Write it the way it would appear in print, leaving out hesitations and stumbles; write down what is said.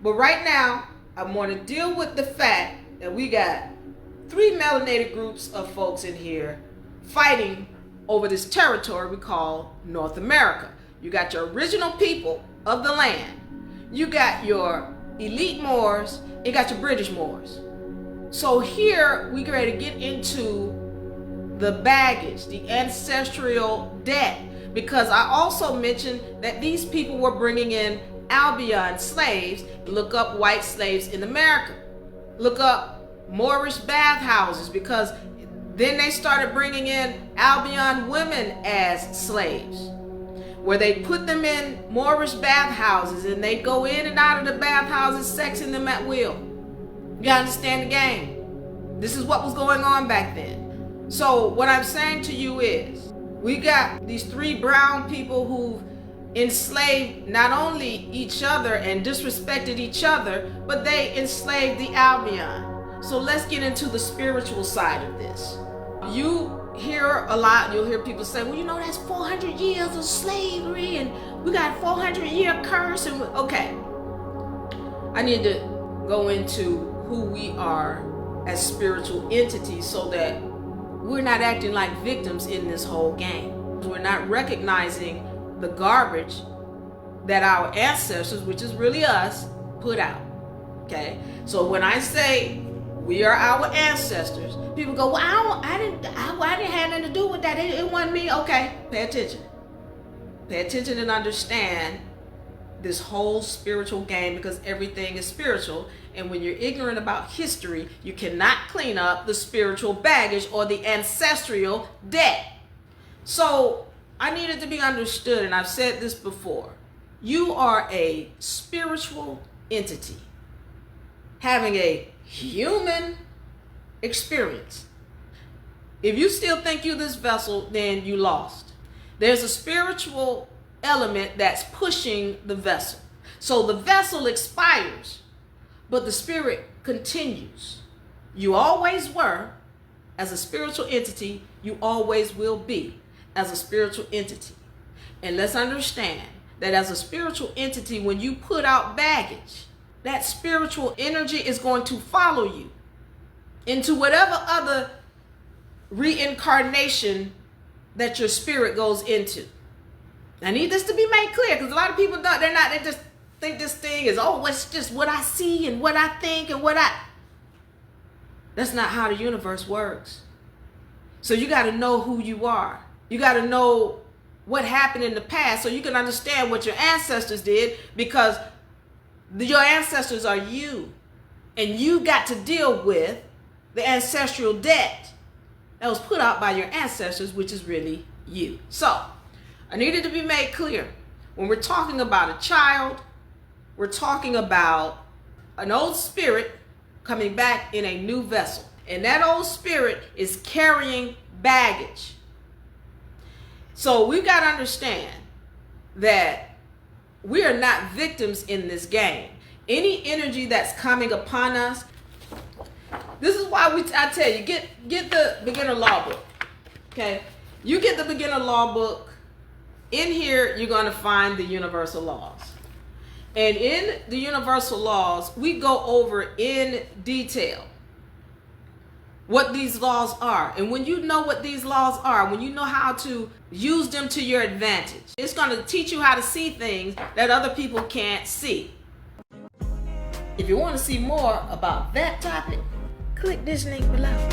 But right now, I want to deal with the fact that we got 3 melanated groups of folks in here fighting over this territory we call North America. You got your original people of the land. You got your elite Moors. You got your British Moors. So here we get ready to get into the baggage, the ancestral debt, because I also mentioned that these people were bringing in Albion slaves. Look up white slaves in America. Look up Moorish bathhouses, because then they started bringing in Albion women as slaves, where they put them in Moorish bathhouses and they go in and out of the bathhouses, sexing them at will. You understand the game? This is what was going on back then. So what I'm saying to you is, we got these 3 brown people who enslaved not only each other and disrespected each other, but they enslaved the Albion. So let's get into the spiritual side of this. You hear a lot, you'll hear people say, well, you know, that's 400 years of slavery and we got a 400-year curse. And okay, I need to go into who we are as spiritual entities so that we're not acting like victims in this whole game. We're not recognizing the garbage that our ancestors, which is really us, put out. Okay, so when I say we are our ancestors, people go, well, I didn't have nothing to do with that. It wasn't me. Okay, pay attention. Pay attention and understand this whole spiritual game, because everything is spiritual. And when you're ignorant about history, you cannot clean up the spiritual baggage or the ancestral debt. So I need it to be understood, and I've said this before. You are a spiritual entity having a human experience. If you still think you're this vessel, then you lost. There's a spiritual element that's pushing the vessel. So the vessel expires, but the spirit continues. You always were as a spiritual entity. You always will be as a spiritual entity. And let's understand that as a spiritual entity, when you put out baggage, that spiritual energy is going to follow you into whatever other reincarnation that your spirit goes into. I need this to be made clear, because a lot of people don't, they just think this thing is, oh, it's just what I see and what I think and that's not how the universe works. So you got to know who you are. You got to know what happened in the past so you can understand what your ancestors did, because your ancestors are you, and you got to deal with the ancestral debt that was put out by your ancestors, which is really you. So I needed to be made clear. When we're talking about a child, we're talking about an old spirit coming back in a new vessel. And that old spirit is carrying baggage. So we've got to understand that we are not victims in this game. Any energy that's coming upon us, this is why I tell you, get the beginner law book. Okay? You get the beginner law book. In here, you're going to find the universal laws. And in the universal laws, we go over in detail what these laws are. And when you know what these laws are, when you know how to use them to your advantage, it's going to teach you how to see things that other people can't see. If you want to see more about that topic, click this link below.